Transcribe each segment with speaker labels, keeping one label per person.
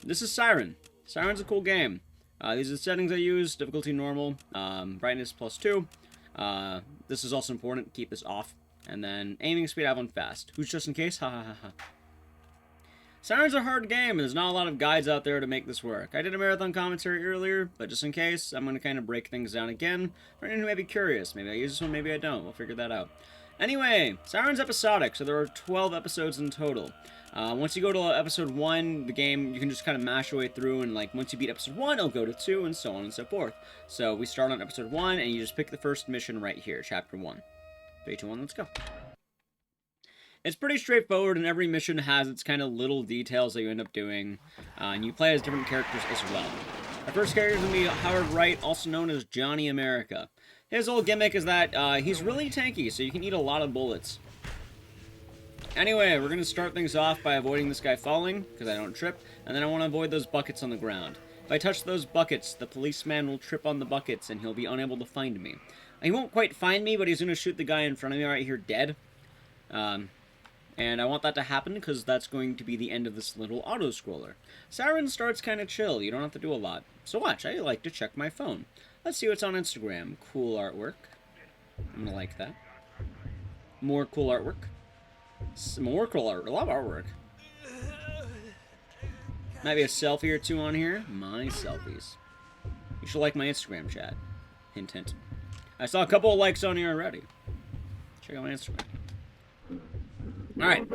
Speaker 1: this is Siren. Siren's a cool game. These are the settings I use. Difficulty normal, brightness +2. This is also important. Keep this off. And then aiming speed I have on fast. Who's just in case? Ha ha ha ha. Siren's a hard game, and there's not a lot of guides out there to make this work. I did a marathon commentary earlier, but just in case, I'm going to kind of break things down again. For anyone who may be curious, maybe I use this one, maybe I don't. We'll figure that out. Anyway, Siren's episodic, so there are 12 episodes in total. Once you go to episode 1, the game, you can just kind of mash your way through, and like once you beat episode 1, it'll go to 2, and so on and so forth. So we start on episode 1, and you just pick the first mission right here, chapter 1. 3, 2, 1, let's go. It's pretty straightforward, and every mission has its kind of little details that you end up doing, and you play as different characters as well. Our first character is going to be Howard Wright, also known as Johnny America. His whole gimmick is that he's really tanky, so you can eat a lot of bullets. Anyway, we're going to start things off by avoiding this guy falling, because I don't trip, and then I want to avoid those buckets on the ground. If I touch those buckets, the policeman will trip on the buckets, and he'll be unable to find me. He won't quite find me, but he's going to shoot the guy in front of me right here dead. And I want that to happen because that's going to be the end of this little auto-scroller. Siren starts kind of chill. You don't have to do a lot. So watch. I like to check my phone. Let's see what's on Instagram. Cool artwork. I'm going to like that. More cool artwork. Some more cool art. A lot of artwork. Might be a selfie or two on here. My selfies. You should like my Instagram chat. Hint, hint. I saw a couple of likes on here already. Check out my Instagram. Alright.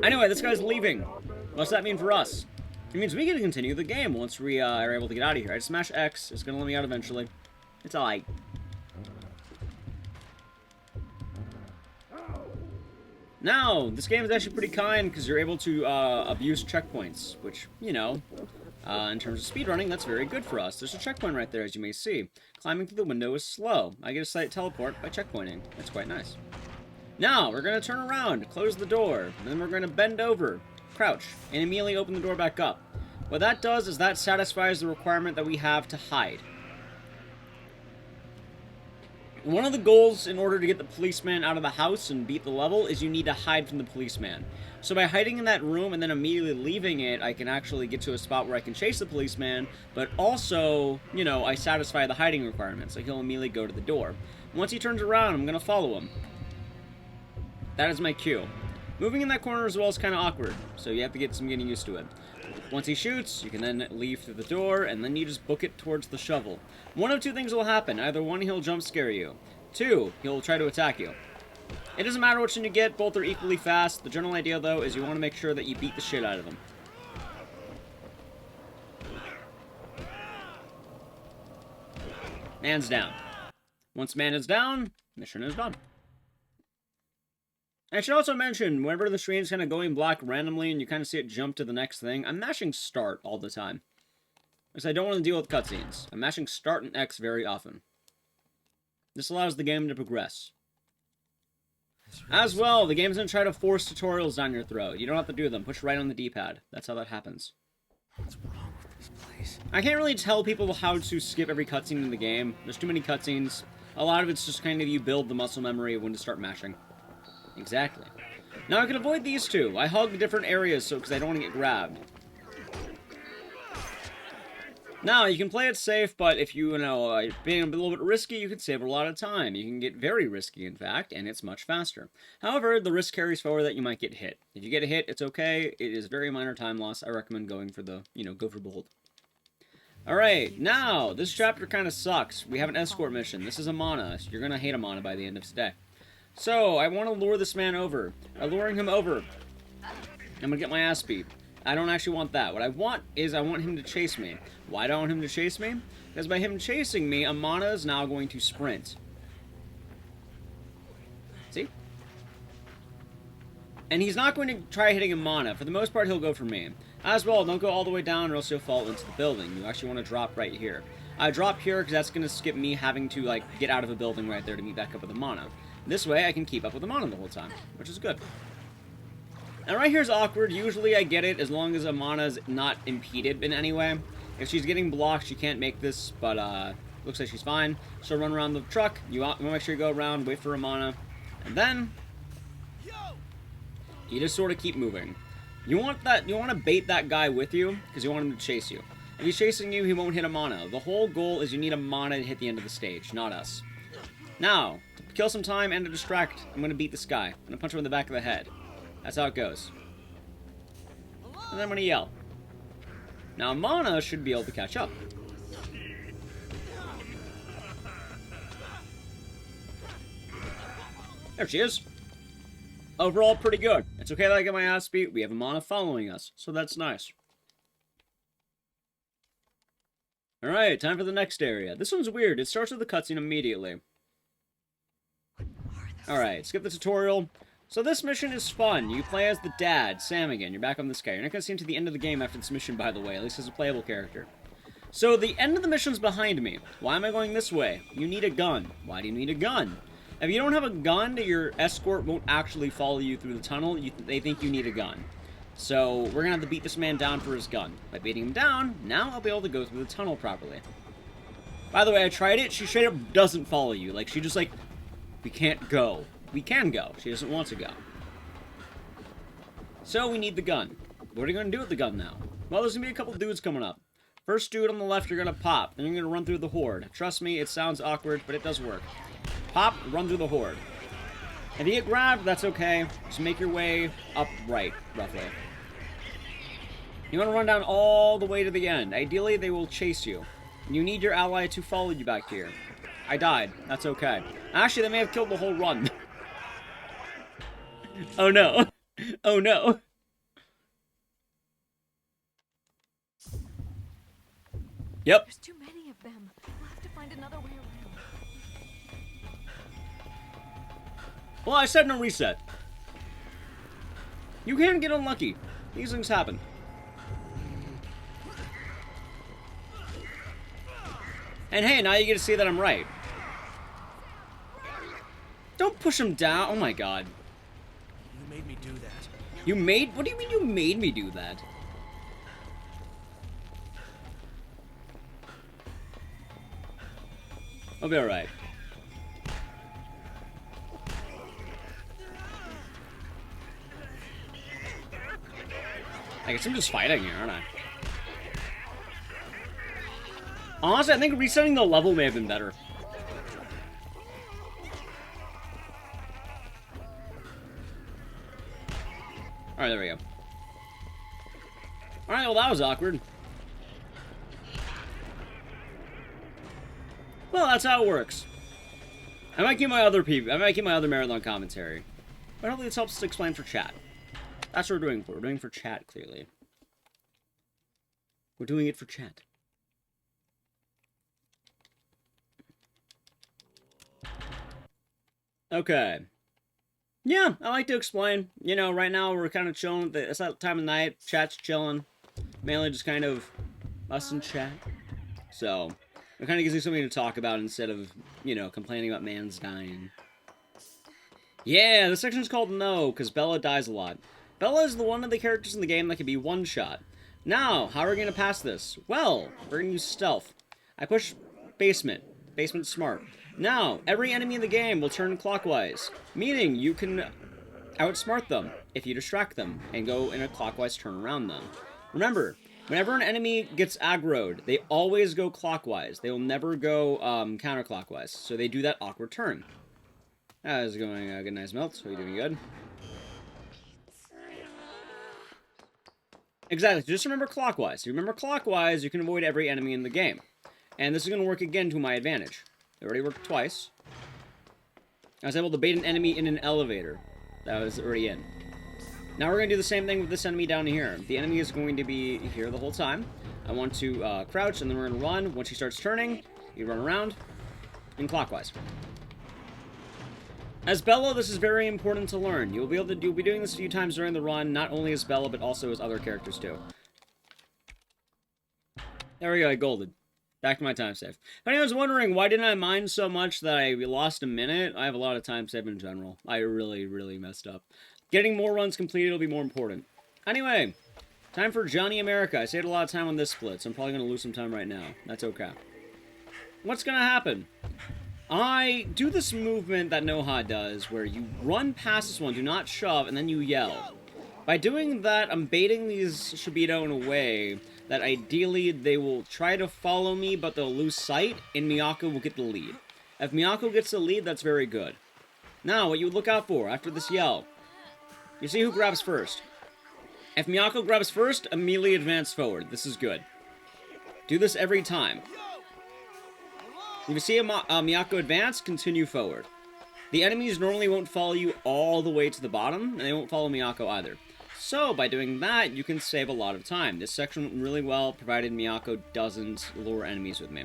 Speaker 1: Anyway, this guy's leaving. What's that mean for us? It means we get to continue the game once we are able to get out of here. I just smash X. It's going to let me out eventually. It's alright. Now, this game is actually pretty kind because you're able to abuse checkpoints, which, you know, in terms of speedrunning, that's very good for us. There's a checkpoint right there, as you may see. Climbing through the window is slow. I get a slight teleport by checkpointing. That's quite nice. Now, we're going to turn around, close the door, then we're going to bend over, crouch, and immediately open the door back up. What that does is that satisfies the requirement that we have to hide. One of the goals in order to get the policeman out of the house and beat the level is you need to hide from the policeman. So by hiding in that room and then immediately leaving it, I can actually get to a spot where I can chase the policeman, but also, you know, I satisfy the hiding requirement, so he'll immediately go to the door. Once he turns around, I'm going to follow him. That is my cue. Moving in that corner as well is kind of awkward, so you have to get some getting used to it. Once he shoots, you can then leave through the door, and then you just book it towards the shovel. One of two things will happen. Either one, he'll jump scare you. Two, he'll try to attack you. It doesn't matter which one you get, both are equally fast. The general idea, though, is you want to make sure that you beat the shit out of them. Man's down. Once man is down, mission is done. I should also mention, whenever the screen's kind of going black randomly and you kind of see it jump to the next thing, I'm mashing start all the time. Because I don't want to deal with cutscenes. I'm mashing start and X very often. This allows the game to progress. As well, the game's going to try to force tutorials down your throat. You don't have to do them. Push right on the D-pad. That's how that happens.
Speaker 2: What's wrong with this place?
Speaker 1: I can't really tell people how to skip every cutscene in the game. There's too many cutscenes. A lot of it's just kind of you build the muscle memory of when to start mashing. Exactly. Now I can avoid these two. I hug different areas because I don't want to get grabbed. Now, you can play it safe, but if you know, being a little bit risky, you can save a lot of time. You can get very risky, in fact, and it's much faster. However, the risk carries forward that you might get hit. If you get hit, it's okay. It is very minor time loss. I recommend going for the, go for bold. Alright, now, this chapter kind of sucks. We have an escort mission. This is Amana. You're going to hate Amana by the end of today. So, I want to lure this man over. By luring him over, I'm going to get my ass beat. I don't actually want that. What I want is I want him to chase me. Why do I want him to chase me? Because by him chasing me, Amana is now going to sprint. See? And he's not going to try hitting Amana. For the most part, he'll go for me. As well, don't go all the way down or else you'll fall into the building. You actually want to drop right here. I drop here because that's going to skip me having to, get out of a building right there to meet back up with Amana. This way, I can keep up with Amana the whole time, which is good. Now, right here is awkward. Usually, I get it as long as Amana's not impeded in any way. If she's getting blocked, she can't make this, but looks like she's fine. So run around the truck. You want to make sure you go around, wait for Amana, and then you just sort of keep moving. You want to bait that guy with you, because you want him to chase you. If he's chasing you, he won't hit a mana. The whole goal is you need a mana to hit the end of the stage, not us. Now, to kill some time and to distract, I'm going to beat this guy. I'm going to punch him in the back of the head. That's how it goes. And then I'm going to yell. Now, mana should be able to catch up. There she is. Overall, pretty good. It's okay that I get my ass beat. We have a mana following us, so that's nice. Alright, time for the next area. This one's weird. It starts with the cutscene immediately. Alright, skip the tutorial. So this mission is fun. You play as the dad, Sam again. You're back on this guy. You're not going to see him to the end of the game after this mission, by the way, at least as a playable character. So the end of the mission's behind me. Why am I going this way? You need a gun. Why do you need a gun? If you don't have a gun, your escort won't actually follow you through the tunnel. They think you need a gun. So we're going to have to beat this man down for his gun. By beating him down, now I'll be able to go through the tunnel properly. By the way, I tried it. She straight up doesn't follow you. Like, she just like, we can't go. We can go. She doesn't want to go. So we need the gun. What are you going to do with the gun now? Well, there's going to be a couple dudes coming up. First dude on the left, you're going to pop. Then you're going to run through the horde. Trust me, it sounds awkward, but it does work. Pop, run through the horde. If you get grabbed, that's okay. Just make your way up right, roughly. You want to run down all the way to the end. Ideally, they will chase you. You need your ally to follow you back here. I died. That's okay. Actually, they may have killed the whole run. Oh no. Oh no. Yep.
Speaker 3: There's too many of them. We'll have to find another way around.
Speaker 1: Well, I said no reset. You can get unlucky. These things happen. And hey, now you get to see that I'm right. Don't push him down. Oh my god.
Speaker 2: You made me do that.
Speaker 1: You made... What do you mean you made me do that? I'll be alright. I guess I'm just fighting here, aren't I? Honestly, I think resetting the level may have been better. Alright, there we go. Alright, well that was awkward. Well, that's how it works. I might keep my other marathon commentary. But hopefully this helps to explain for chat. That's what we're doing for. We're doing for chat, clearly. We're doing it for chat. Okay. Yeah, I like to explain. You know, right now we're kind of chilling. It's that time of night. Chat's chilling. Mainly just kind of us and chat. So, it kind of gives me something to talk about instead of, you know, complaining about man's dying. Yeah, this section's called No, because Bella dies a lot. Bella is the one of the characters in the game that can be one-shot. Now, how are we going to pass this? Well, we're going to use stealth. I push basement. Basement's smart. Now, every enemy in the game will turn clockwise, meaning you can outsmart them if you distract them and go in a clockwise turn around them. Remember, whenever an enemy gets aggroed, they always go clockwise. They will never go counterclockwise, so they do that awkward turn. How's it going? Good, nice melt. Are you doing good? Exactly. Just remember clockwise. If you remember clockwise, you can avoid every enemy in the game. And this is going to work again to my advantage. It already worked twice. I was able to bait an enemy in an elevator that was already in. Now we're going to do the same thing with this enemy down here. The enemy is going to be here the whole time. I want to crouch, and then we're going to run. Once she starts turning, you run around in clockwise. As Bella, this is very important to learn. You'll be doing this a few times during the run, not only as Bella, but also as other characters too. There we go, I golded. Back to my time save. If anyone's wondering, why didn't I mine so much that I lost a minute? I have a lot of time save in general. I really, really messed up. Getting more runs completed will be more important. Anyway, time for Johnny America. I saved a lot of time on this split, so I'm probably going to lose some time right now. That's okay. What's going to happen? I do this movement that Noha does, where you run past this one, do not shove, and then you yell. By doing that, I'm baiting these Shibito in a way that ideally they will try to follow me, but they'll lose sight, and Miyako will get the lead. If Miyako gets the lead, that's very good. Now, what you would look out for after this yell, you see who grabs first. If Miyako grabs first, immediately advance forward. This is good. Do this every time. If you see a Miyako advance, continue forward. The enemies normally won't follow you all the way to the bottom, and they won't follow Miyako either. So, by doing that, you can save a lot of time. This section went really well, provided Miyako doesn't lure enemies with me.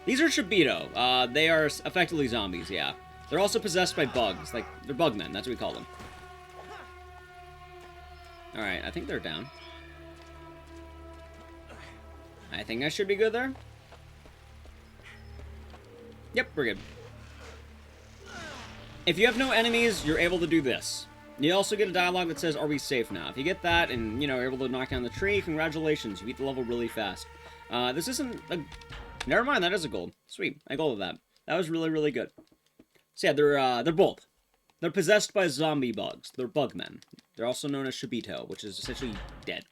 Speaker 1: These are Shibito. They are effectively zombies, yeah. They're also possessed by bugs. Like, they're bugmen, that's what we call them. Alright, I think they're down. I think I should be good there. Yep, we're good. If you have no enemies, you're able to do this. You also get a dialogue that says, "Are we safe now?" If you get that and, you know, are able to knock down the tree, congratulations, you beat the level really fast. This isn't a... Never mind, that is a gold. Sweet, I gold that. That was really, really good. So yeah, they're both. They're possessed by zombie bugs. They're bugmen. They're also known as Shibito, which is essentially dead.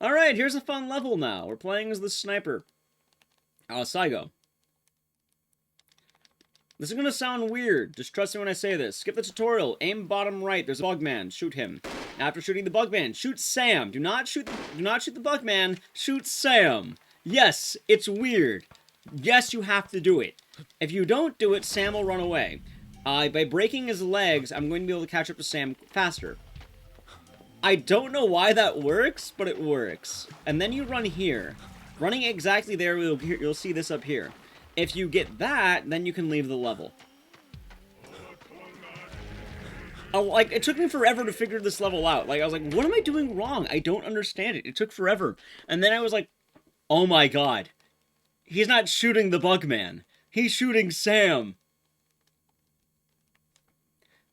Speaker 1: Alright, here's a fun level now. We're playing as the sniper. Saigo. This is gonna sound weird. Just trust me when I say this. Skip the tutorial. Aim bottom right. There's a bugman. Shoot him. After shooting the bugman, shoot Sam. Do not shoot the bugman. Shoot Sam. Yes, it's weird. Yes, you have to do it. If you don't do it, Sam will run away. By breaking his legs, I'm going to be able to catch up to Sam faster. I don't know why that works, but it works. And then you run here. Running exactly there, you'll see this up here. If you get that, then you can leave the level. Oh, like, it took me forever to figure this level out. Like, I was like, what am I doing wrong? I don't understand it. It took forever. And then I was like, oh my god. He's not shooting the bugman. He's shooting Sam.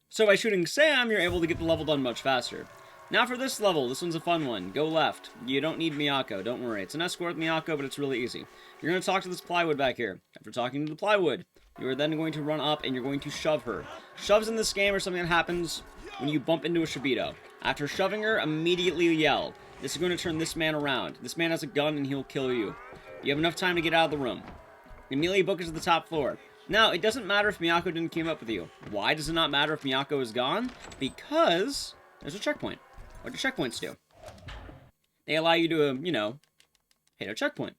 Speaker 1: So by shooting Sam, you're able to get the level done much faster. Now for this level, this one's a fun one. Go left. You don't need Miyako, don't worry. It's an escort with Miyako, but it's really easy. You're going to talk to this plywood back here. After talking to the plywood, you are then going to run up and you're going to shove her. Shoves in this game are something that happens when you bump into a Shibito. After shoving her, immediately yell. This is going to turn this man around. This man has a gun and he'll kill you. You have enough time to get out of the room. Immediately book is to the top floor. Now, it doesn't matter if Miyako didn't keep up with you. Why does it not matter if Miyako is gone? Because there's a checkpoint. What do checkpoints do? They allow you to, you know, hit a checkpoint.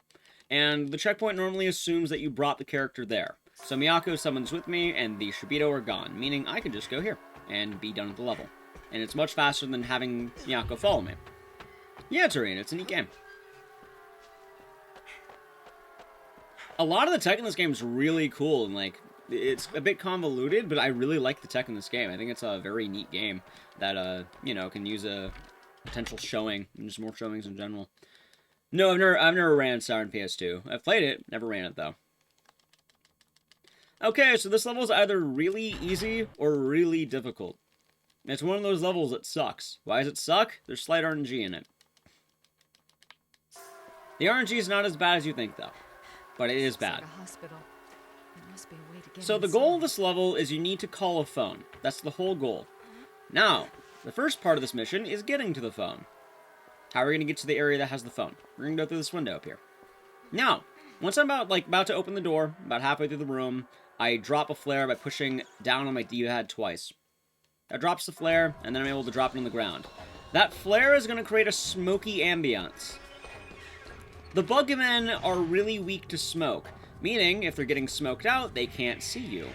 Speaker 1: And the checkpoint normally assumes that you brought the character there. So Miyako summons with me, and the Shibito are gone, meaning I can just go here and be done with the level. And it's much faster than having Miyako follow me. Yeah, Turin, it's a neat game. A lot of the tech in this game is really cool, and, like, it's a bit convoluted, but I really like the tech in this game. I think it's a very neat game that, you know, can use a potential showing, and just more showings in general. No, I've never ran Siren PS2. I've played it, never ran it, though. Okay, so this level is either really easy or really difficult. It's one of those levels that sucks. Why does it suck? There's slight RNG in it. The RNG is not as bad as you think, though. But it is bad. So the goal of this level is you need to call a phone. That's the whole goal. Now, the first part of this mission is getting to the phone. How are we going to get to the area that has the phone? We're going to go through this window up here. Now, once I'm about to open the door, about halfway through the room, I drop a flare by pushing down on my D-pad twice. That drops the flare, and then I'm able to drop it on the ground. That flare is going to create a smoky ambiance. The bugmen are really weak to smoke, meaning if they're getting smoked out, they can't see you.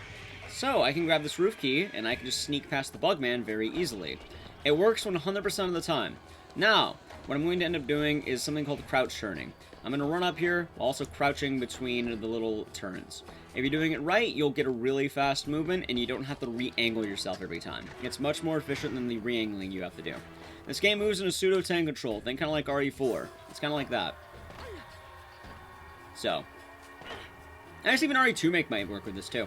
Speaker 1: So I can grab this roof key, and I can just sneak past the bugman very easily. It works 100% of the time. Now, what I'm going to end up doing is something called crouch turning. I'm going to run up here, also crouching between the little turns. If you're doing it right, you'll get a really fast movement, and you don't have to re-angle yourself every time. It's much more efficient than the re-angling you have to do. This game moves in a pseudo-tank control, think kind of like RE4. It's kind of like that. So, I guess even RE2 might work with this too.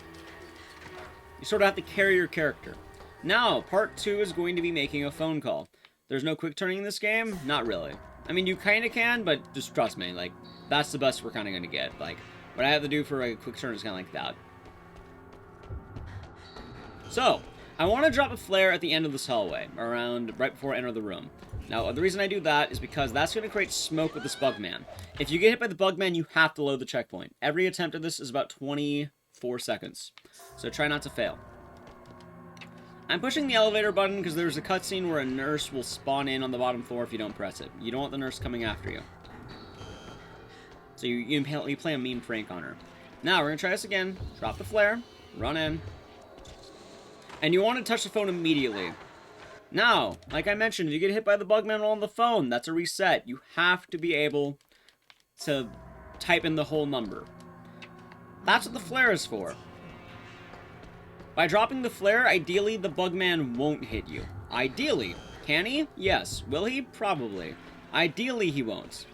Speaker 1: You sort of have to carry your character. Now, part 2 is going to be making a phone call. There's no quick turning in this game? Not really. I mean, you kind of can, but just trust me, like, that's the best we're kind of going to get. Like, what I have to do for a quick turn is kind of like that. So, I want to drop a flare at the end of this hallway, around right before I enter the room. Now, the reason I do that is because that's going to create smoke with this bugman. If you get hit by the bugman, you have to load the checkpoint. Every attempt at this is about 24 seconds, so try not to fail. I'm pushing the elevator button because there's a cutscene where a nurse will spawn in on the bottom floor if you don't press it. You don't want the nurse coming after you. So you play a mean prank on her. Now, we're going to try this again. Drop the flare, run in, and you want to touch the phone immediately. Now, like I mentioned, if you get hit by the bugman while on the phone, that's a reset. You have to be able to type in the whole number. That's what the flare is for. By dropping the flare, ideally the bugman won't hit you. Ideally. Can he? Yes. Will he? Probably. Ideally he won't.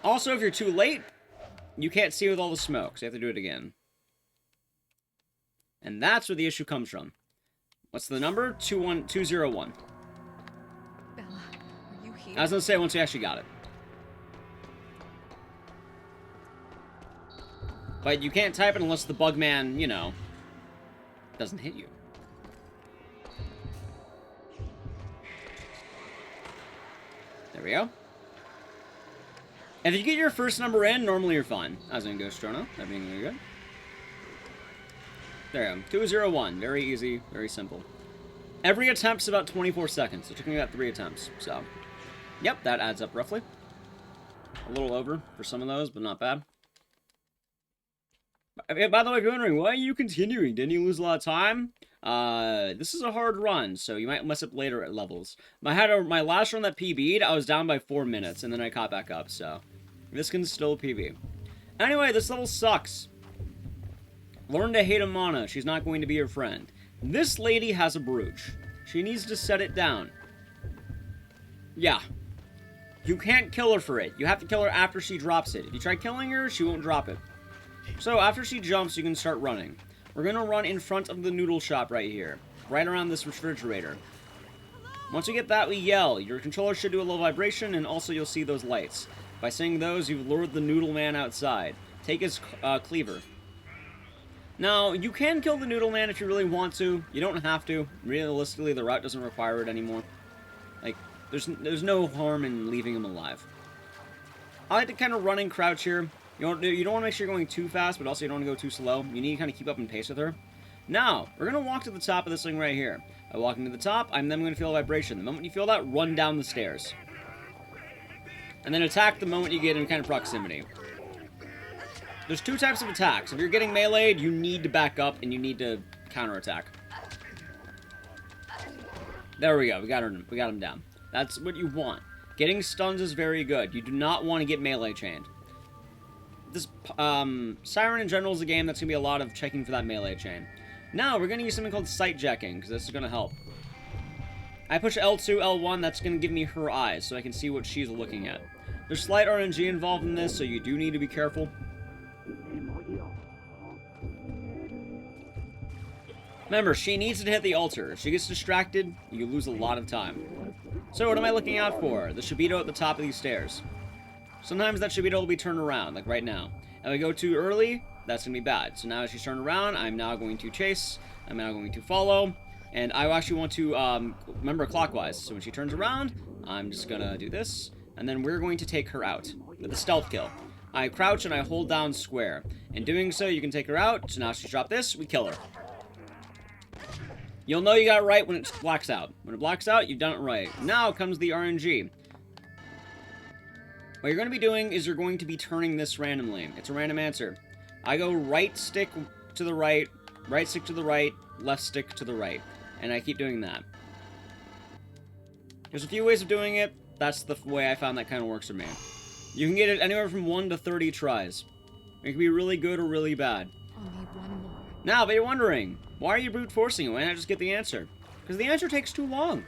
Speaker 1: Also, if you're too late, you can't see with all the smoke, so you have to do it again. And that's where the issue comes from. What's the number? 201.
Speaker 3: Bella, are you here?
Speaker 1: I was going to say once we actually got it. But you can't type it unless the bugman, you know, doesn't hit you. There we go. If you get your first number in, normally you're fine. I was going to go Strono. That being really good. There you go. 201. Very easy. Very simple. Every attempt's about 24 seconds. It took me about 3 attempts. So, yep, that adds up roughly. A little over for some of those, but not bad. By the way, if you're wondering, why are you continuing? Didn't you lose a lot of time? This is a hard run, so you might mess up later at levels. My last run that PB'd, I was down by 4 minutes, and then I caught back up, so this can still PB. Anyway, this level sucks. Learn to hate Amana. She's not going to be your friend. This lady has a brooch. She needs to set it down. Yeah. You can't kill her for it. You have to kill her after she drops it. If you try killing her, she won't drop it. So, after she jumps, you can start running. We're going to run in front of the noodle shop right here. Right around this refrigerator. Once we get that, we yell. Your controller should do a little vibration, and also you'll see those lights. By saying those, you've lured the noodle man outside. Take his cleaver. Now, you can kill the noodle man if you really want to. You don't have to. Realistically, the route doesn't require it anymore. Like, there's no harm in leaving him alive. I like to kind of run and crouch here. You don't want to make sure you're going too fast, but also you don't want to go too slow. You need to kind of keep up in pace with her. Now, we're going to walk to the top of this thing right here. By walking to the top, I'm then going to feel a vibration. The moment you feel that, run down the stairs. And then attack the moment you get in kind of proximity. There's 2 types of attacks. If you're getting meleeed, you need to back up and you need to counterattack. There we go. We got him down. That's what you want. Getting stuns is very good. You do not want to get melee chained. This Siren in general is a game that's going to be a lot of checking for that melee chain. Now, we're going to use something called sight jacking, because this is going to help. I push L2, L1, that's going to give me her eyes, so I can see what she's looking at. There's slight RNG involved in this, so you do need to be careful. Remember, she needs to hit the altar. If she gets distracted, you lose a lot of time. So what am I looking out for? The Shibito at the top of these stairs. Sometimes that Shibito will be turned around, like right now. If I go too early, that's going to be bad. So now as she's turned around, I'm now going to chase. I'm now going to follow. And I actually want to remember clockwise. So when she turns around, I'm just going to do this. And then we're going to take her out with a stealth kill. I crouch and I hold down square. In doing so, you can take her out. So now she's dropped this, we kill her. You'll know you got it right when it blacks out. When it blacks out, you've done it right. Now comes the RNG. What you're going to be doing is you're going to be turning this randomly. It's a random answer. I go right stick to the right stick to the right, left stick to the right. And I keep doing that. There's a few ways of doing it. That's the way I found that kind of works for me. You can get it anywhere from 1 to 30 tries. It can be really good or really bad.
Speaker 3: Only one more.
Speaker 1: Now, but you're wondering, why are you brute forcing it? Why not just get the answer? Because the answer takes too long.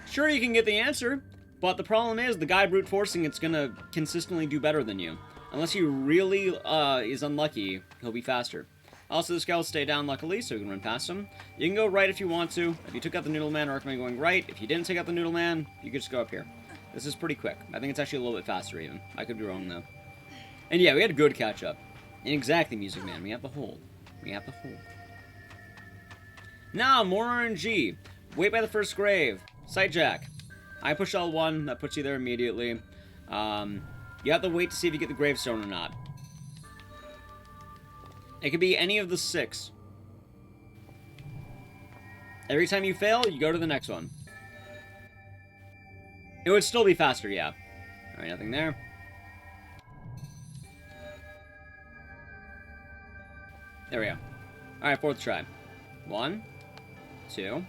Speaker 1: Sure, you can get the answer, but the problem is the guy brute forcing it's gonna consistently do better than you. Unless he really is unlucky, he'll be faster. Also, this guy will stay down luckily, so we can run past him. You can go right if you want to. If you took out the noodle man, I recommend going right. If you didn't take out the noodle man, you could just go up here. This is pretty quick. I think it's actually a little bit faster even. I could be wrong though. And yeah, we had a good catch up. Exactly, Music Man. We have to hold. We have to hold. Now, more RNG. Wait by the first grave. Sight jack. I push L1. That puts you there immediately. You have to wait to see if you get the gravestone or not. It could be any of the 6. Every time you fail, you go to the next one. It would still be faster, yeah. Alright, nothing there. There we go. Alright, 4th try. 1, 2.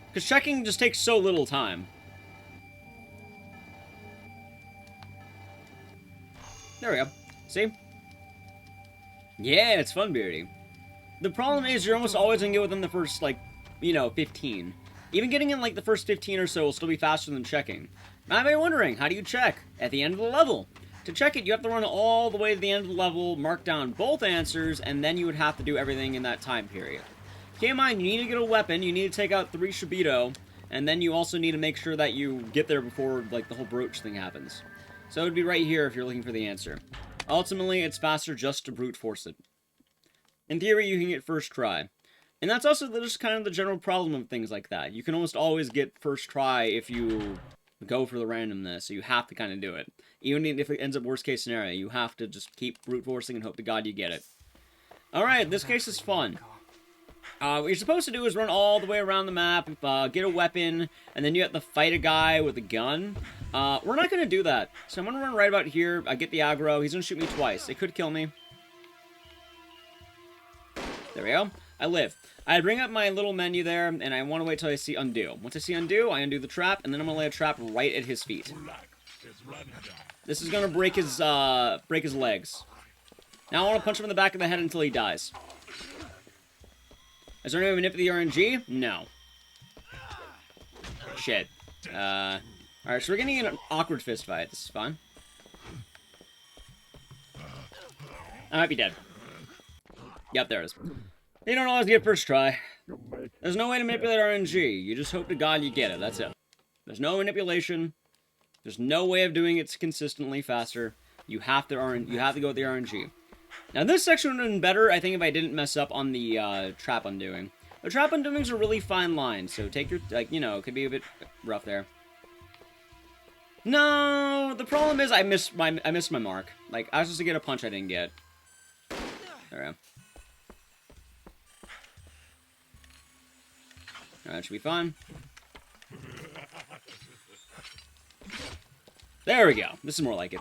Speaker 1: Because checking just takes so little time. There we go. See? Yeah, it's fun, Beardy. The problem is you're almost always going to get within the first, like, 15. Even getting in, like, the first 15 or so will still be faster than checking. Now, you may be wondering, how do you check? At the end of the level. To check it, you have to run all the way to the end of the level, mark down both answers, and then you would have to do everything in that time period. Keep in mind, you need to get a weapon, you need to take out 3 Shibito, and then you also need to make sure that you get there before, like, the whole brooch thing happens. So it would be right here if you're looking for the answer. Ultimately, it's faster just to brute force it. In theory, you can get first try. And that's also just kind of the general problem of things like that. You can almost always get first try if you go for the randomness, so you have to kind of do it. Even if it ends up worst case scenario, you have to just keep brute forcing and hope to God you get it. Alright, this case is fun. What you're supposed to do is run all the way around the map, get a weapon, and then you have to fight a guy with a gun. We're not going to do that. So I'm going to run right about here. I get the aggro. He's going to shoot me twice. It could kill me. There we go. I live. I bring up my little menu there, and I want to wait till I see undo. Once I see undo, I undo the trap, and then I'm going to lay a trap right at his feet. This is going to break his legs. Now I want to punch him in the back of the head until he dies. Is there any way to manipulate the RNG? No. Shit. Alright, so we're getting in an awkward fist fight. This is fun. I might be dead. Yep, there it is. You don't always get first try. There's no way to manipulate RNG. You just hope to God you get it. That's it. There's no manipulation. There's no way of doing it consistently faster. You have to go with the RNG. Now, this section would have been better, I think, if I didn't mess up on the trap undoing. The trap undoing is a really fine line, so take your, like, it could be a bit rough there. No, the problem is I missed my mark. Like, I was supposed to get a punch I didn't get. There we go. That should be fine. There we go. This is more like it.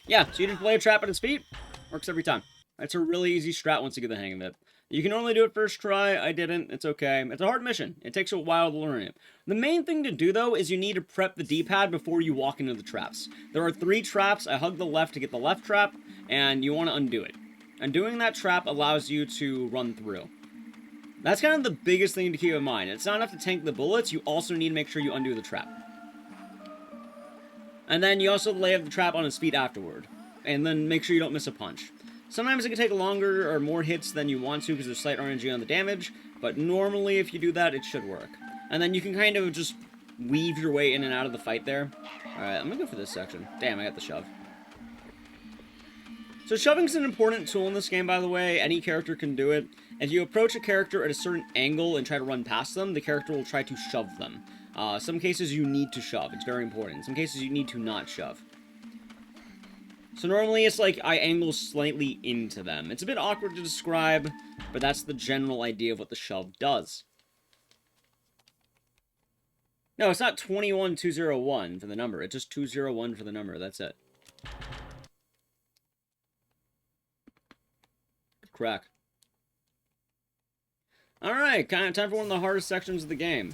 Speaker 1: Yeah, so you just play a trap at his feet. Works every time. That's a really easy strat once you get the hang of it. You can only do it first try. I didn't. It's okay. It's a hard mission. It takes a while to learn it. The main thing to do, though, is you need to prep the D-pad before you walk into the traps. There are 3 traps. I hug the left to get the left trap, and you want to undo it. Undoing that trap allows you to run through. That's kind of the biggest thing to keep in mind. It's not enough to tank the bullets. You also need to make sure you undo the trap. And then you also lay up the trap on his feet afterward. And then make sure you don't miss a punch. Sometimes it can take longer or more hits than you want to because there's slight RNG on the damage, but normally if you do that, it should work. And then you can kind of just weave your way in and out of the fight there. Alright, I'm gonna go for this section. Damn, I got the shove. So shoving's an important tool in this game, by the way. Any character can do it. If you approach a character at a certain angle and try to run past them, the character will try to shove them. Some cases you need to shove. It's very important. In some cases you need to not shove. So normally it's like I angle slightly into them. It's a bit awkward to describe, but that's the general idea of what the shove does. No, it's not 21201 for the number. It's just 201 for the number. That's it. Good crack. Alright, kind of time for one of the hardest sections of the game.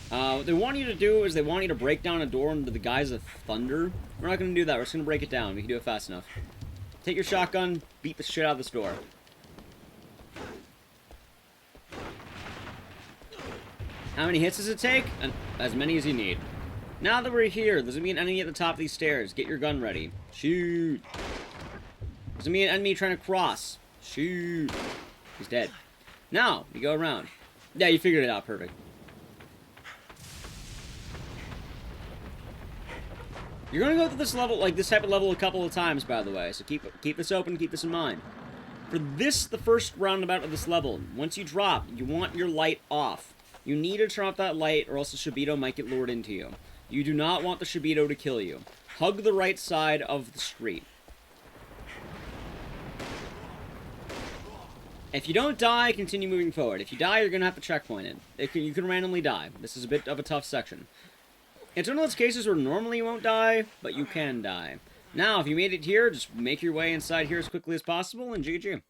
Speaker 1: What they want you to do is they want you to break down a door under the guise of thunder. We're not going to do that. We're just going to break it down. We can do it fast enough. Take your shotgun, beat the shit out of this door. How many hits does it take? As many as you need. Now that we're here, there's going to be an enemy at the top of these stairs. Get your gun ready. Shoot. There's going to be an enemy trying to cross. Shoot. He's dead. Now, we go around. Yeah, you figured it out. Perfect. You're gonna go through this level, like this type of level, a couple of times, by the way. So keep this open, keep this in mind. For this, the first roundabout of this level, once you drop, you want your light off. You need to turn off that light, or else the Shibito might get lured into you. You do not want the Shibito to kill you. Hug the right side of the street. If you don't die, continue moving forward. If you die, you're gonna have to checkpoint it. You can randomly die. This is a bit of a tough section. It's one of those cases where normally you won't die, but you can die. Now, if you made it here, just make your way inside here as quickly as possible, and GG.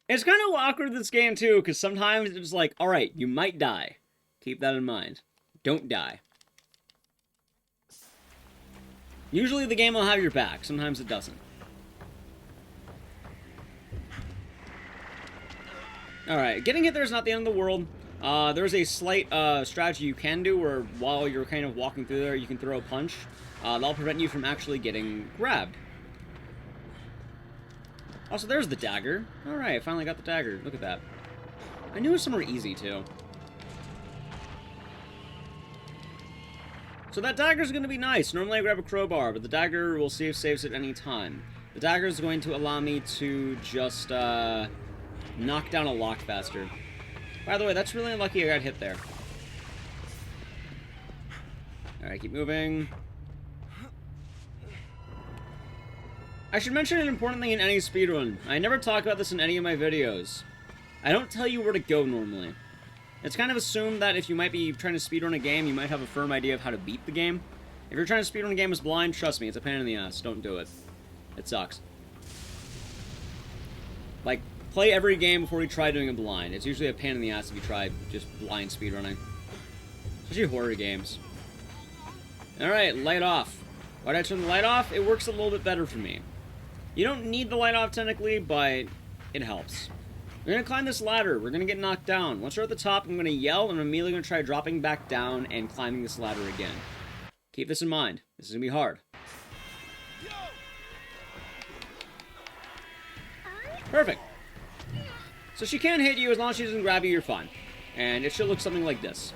Speaker 1: It's kind of awkward this game, too, because sometimes it's like, alright, you might die. Keep that in mind. Don't die. Usually the game will have your back. Sometimes it doesn't. Alright, getting hit there is not the end of the world. There's a slight strategy you can do where while you're kind of walking through there, you can throw a punch. That'll prevent you from actually getting grabbed. Also, there's the dagger. Alright, I finally got the dagger. Look at that. I knew it was somewhere easy, too. So that dagger's going to be nice. Normally I grab a crowbar, but the dagger will see if saves at any time. The dagger is going to allow me to just knock down a lock faster. By the way, that's really unlucky I got hit there. Alright, keep moving. I should mention an important thing in any speedrun. I never talk about this in any of my videos. I don't tell you where to go normally. It's kind of assumed that if you might be trying to speedrun a game, you might have a firm idea of how to beat the game. If you're trying to speedrun a game as blind, trust me, it's a pain in the ass. Don't do it. It sucks. Like, play every game before you try doing it blind. It's usually a pain in the ass if you try just blind speedrunning. Especially horror games. Alright, light off. Why did I turn the light off? It works a little bit better for me. You don't need the light off technically, but it helps. We're going to climb this ladder. We're going to get knocked down. Once we're at the top, I'm going to yell, and I'm immediately going to try dropping back down and climbing this ladder again. Keep this in mind. This is going to be hard. Perfect. So she can't hit you. As long as she doesn't grab you, you're fine. And it should look something like this.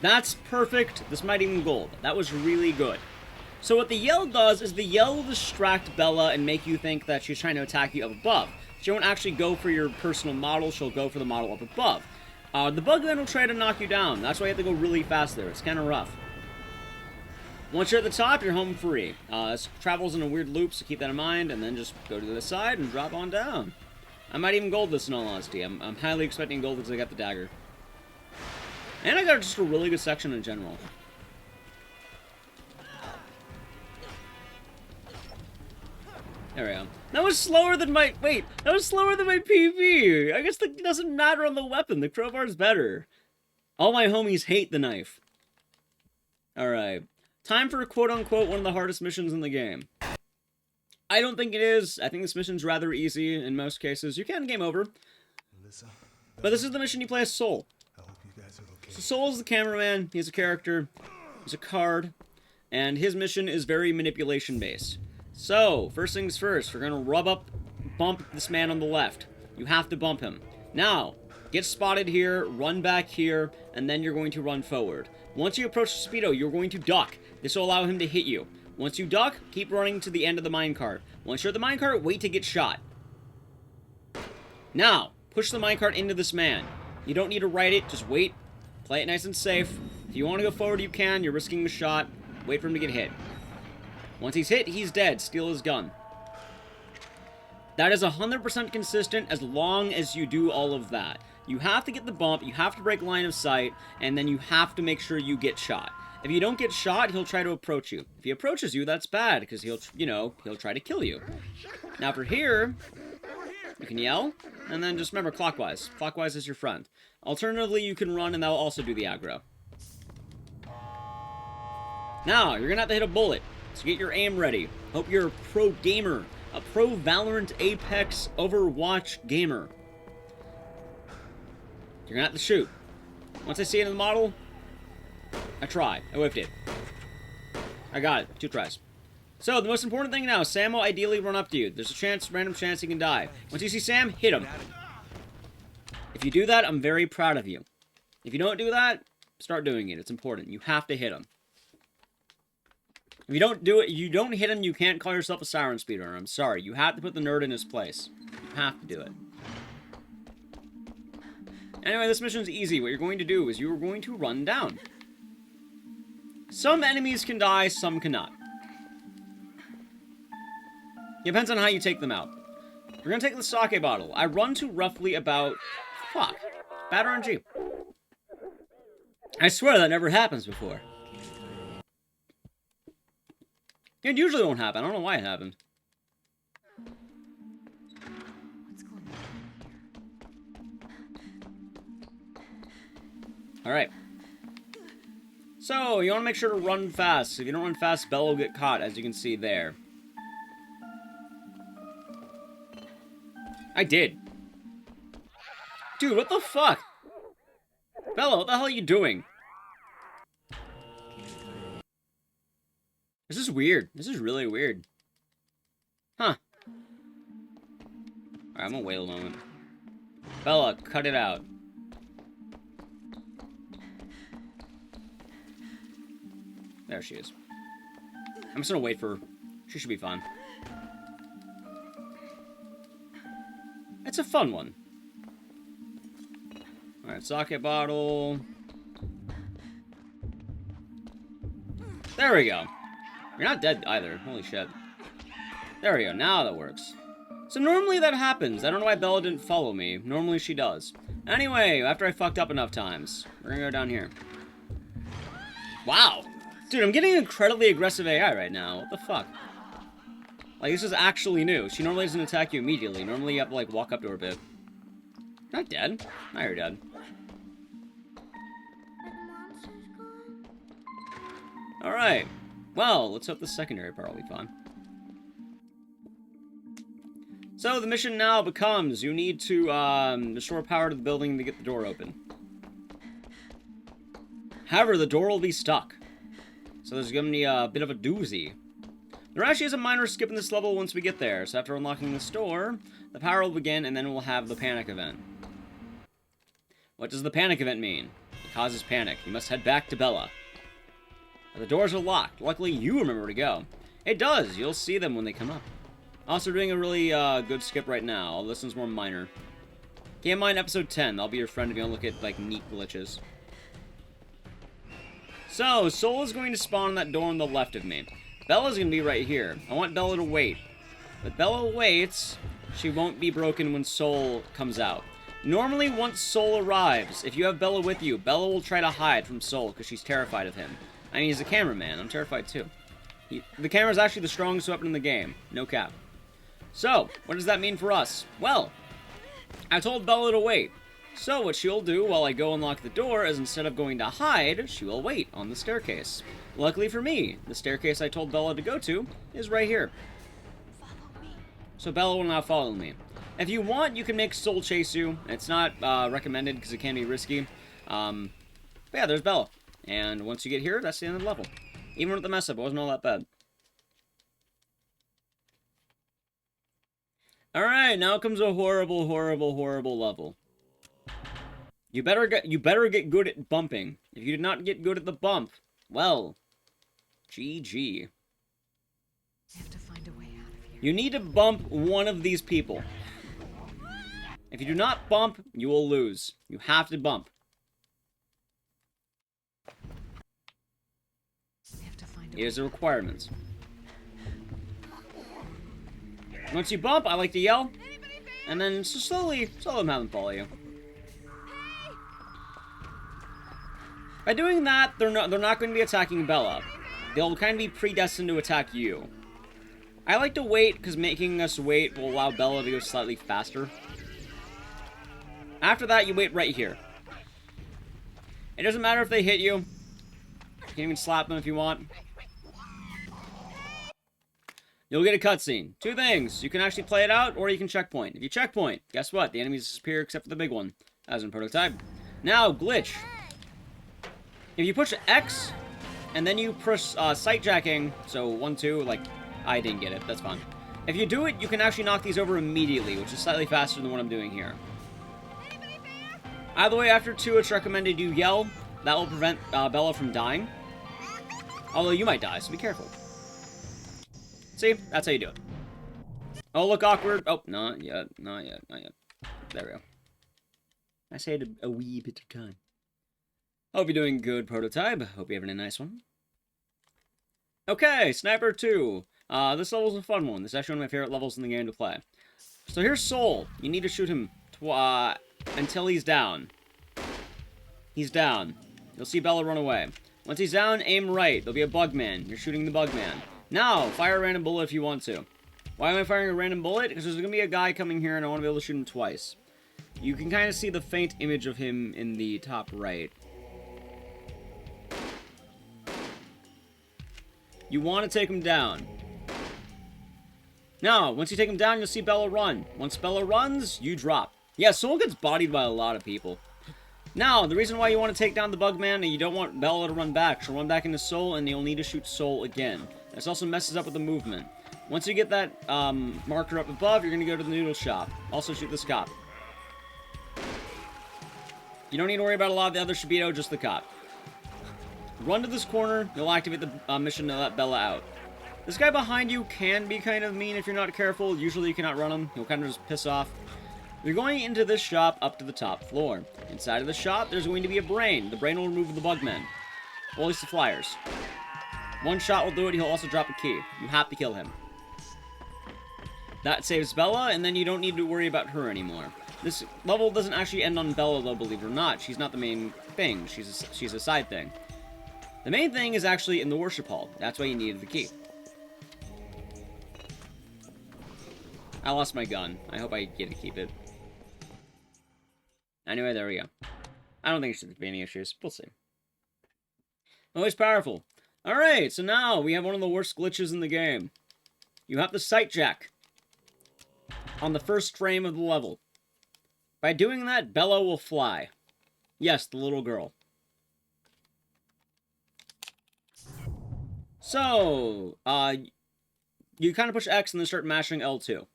Speaker 1: That's perfect. This might even gold. That was really good. So what the yell does is the yell will distract Bella and make you think that she's trying to attack you up above. She won't actually go for your personal model. She'll go for the model up above. The bug then will try to knock you down. That's why you have to go really fast there. It's kind of rough. Once you're at the top, you're home free. This travels in a weird loop, so keep that in mind. And then just go to the side and drop on down. I might even gold this in all honesty. I'm highly expecting gold because I got the dagger. And I got just a really good section in general. There we go. That was slower than my... Wait, that was slower than my PV. I guess that doesn't matter on the weapon. The crowbar's better. All my homies hate the knife. Alright. Time for quote-unquote one of the hardest missions in the game. I don't think it is. I think this mission's rather easy in most cases. You can game over. But this is the mission you play as Soul.
Speaker 4: I hope you guys are okay.
Speaker 1: So Soul is the cameraman. He's a character. He's a card. And his mission is very manipulation-based. So, first things first, we're going to bump this man on the left. You have to bump him. Now, get spotted here, run back here, and then you're going to run forward. Once you approach the Speedo, you're going to duck. This will allow him to hit you. Once you duck, keep running to the end of the minecart. Once you're at the minecart, wait to get shot. Now, push the minecart into this man. You don't need to ride it, just wait. Play it nice and safe. If you want to go forward, you can. You're risking the shot. Wait for him to get hit. Once he's hit, he's dead. Steal his gun. That is 100% consistent as long as you do all of that. You have to get the bump, you have to break line of sight, and then you have to make sure you get shot. If you don't get shot, he'll try to approach you. If he approaches you, that's bad, because he'll try to kill you. Now for here, you can yell, and then just remember clockwise. Clockwise is your friend. Alternatively, you can run, and that'll also do the aggro. Now, you're gonna have to hit a bullet. So get your aim ready. Hope you're a pro gamer. A pro Valorant, Apex, Overwatch gamer. You're gonna have to shoot. Once I see it in the model, I try. I whiffed it. I got it. 2 tries. So, the most important thing now, Sam will ideally run up to you. There's a chance, random chance he can die. Once you see Sam, hit him. If you do that, I'm very proud of you. If you don't do that, start doing it. It's important. You have to hit him. If you don't do it, you don't hit him, you can't call yourself a Siren speedrunner. I'm sorry. You have to put the nerd in his place. You have to do it. Anyway, this mission's easy. What you're going to do is you're going to run down. Some enemies can die, some cannot. Depends on how you take them out. We're going to take the sake bottle. I run to roughly about... Fuck. Bad RNG. I swear that never happens before. It usually won't happen. I don't know why it happened.
Speaker 3: What's going on?
Speaker 1: Alright. So, you want to make sure to run fast. If you don't run fast, Bella will get caught, as you can see there. I did. Dude, what the fuck? Bella, what the hell are you doing? This is weird. This is really weird. Huh. Alright, I'm gonna wait a moment. Bella, cut it out. There she is. I'm just gonna wait for her. She should be fine. It's a fun one. Alright, sake bottle. There we go. You're not dead either. Holy shit. There we go. Now that works. So normally that happens. I don't know why Bella didn't follow me. Normally she does. Anyway, after I fucked up enough times, we're gonna go down here. Wow. Dude, I'm getting incredibly aggressive AI right now. What the fuck? Like, this is actually new. She normally doesn't attack you immediately. Normally you have to, like, walk up to her a bit. Not dead. Now you're dead. Alright. Well, let's hope the secondary part will be fun. So, the mission now becomes, you need to, restore power to the building to get the door open. However, the door will be stuck. So there's gonna be a bit of a doozy. There actually is a minor skip in this level once we get there, so after unlocking this door, the power will begin, and then we'll have the panic event. What does the panic event mean? It causes panic. You must head back to Bella. The doors are locked. Luckily, you remember where to go. It does. You'll see them when they come up. Also doing a really good skip right now. All this one's more minor. Keep in mind episode 10. I'll be your friend if you don't look at, like, neat glitches. So, Soul is going to spawn on that door on the left of me. Bella's going to be right here. I want Bella to wait. But Bella waits, she won't be broken when Soul comes out. Normally, once Soul arrives, if you have Bella with you, Bella will try to hide from Soul because she's terrified of him. I mean, he's a cameraman. I'm terrified too. The camera's actually the strongest weapon in the game. No cap. So, what does that mean for us? Well, I told Bella to wait. So what she'll do while I go unlock the door is instead of going to hide, she will wait on the staircase. Luckily for me, the staircase I told Bella to go to is right here.
Speaker 3: Follow me.
Speaker 1: So Bella will now follow me. If you want, you can make Soul chase you. It's not recommended because it can be risky. But yeah, there's Bella. And once you get here, that's the end of the level. Even with the mess up, it wasn't all that bad. Alright, now comes a horrible, horrible, horrible level. You better get good at bumping. If you did not get good at the bump, well, GG.
Speaker 3: I have to find a way out of here.
Speaker 1: You need to bump one of these people. If you do not bump, you will lose. You have to bump.
Speaker 3: I have to find a
Speaker 1: Here's the requirements. Once you bump, I like to yell, and then just slowly have them follow you. By doing that, they're not going to be attacking Bella. They'll kind of be predestined to attack you. I like to wait, because making us wait will allow Bella to go slightly faster. After that, you wait right here. It doesn't matter if they hit you. You can even slap them if you want. You'll get a cutscene. Two things. You can actually play it out, or you can checkpoint. If you checkpoint, guess what? The enemies disappear except for the big one, as in prototype. Now, glitch. If you push X, and then you push sight jacking, so 1, 2, like, I didn't get it, that's fine. If you do it, you can actually knock these over immediately, which is slightly faster than what I'm doing here. Either way, after 2, it's recommended you yell. That will prevent Bella from dying. Although you might die, so be careful. See? That's how you do it. Oh, look, awkward. Oh, not yet. Not yet. Not yet. There we go. I saved a wee bit of time. Hope you're doing good, Prototype. Hope you're having a nice one. Okay, Sniper 2. This level's a fun one. This is actually one of my favorite levels in the game to play. So here's Soul. You need to shoot him until he's down. He's down. You'll see Bella run away. Once he's down, aim right. There'll be a Bugman. You're shooting the Bugman. Now, fire a random bullet if you want to. Why am I firing a random bullet? Because there's going to be a guy coming here and I want to be able to shoot him twice. You can kind of see the faint image of him in the top right. You want to take him down. Now, once you take him down, you'll see Bella run. Once Bella runs, you drop. Yeah, Soul gets bodied by a lot of people. Now, the reason why you want to take down the Bugman and you don't want Bella to run back, she'll run back into Soul and you'll need to shoot Soul again. This also messes up with the movement. Once you get that marker up above, you're going to go to the noodle shop. Also shoot this cop. You don't need to worry about a lot of the other Shibito, just the cop. Run to this corner, you'll activate the mission to let Bella out. This guy behind you can be kind of mean if you're not careful. Usually you cannot run him, he'll kind of just piss off. You're going into this shop up to the top floor. Inside of the shop, there's going to be a brain. The brain will remove the Bugmen. Well, at least the flyers. One shot will do it, he'll also drop a key. You have to kill him. That saves Bella, and then you don't need to worry about her anymore. This level doesn't actually end on Bella, though, believe it or not. She's not the main thing. She's a side thing. The main thing is actually in the worship hall. That's why you needed the key. I lost my gun. I hope I get to keep it. Anyway, there we go. I don't think there should be any issues. We'll see. Always powerful. Alright, so now we have one of the worst glitches in the game. You have to sight jack on the first frame of the level. By doing that, Bella will fly. Yes, the little girl. So, you kind of push X and then start mashing L2.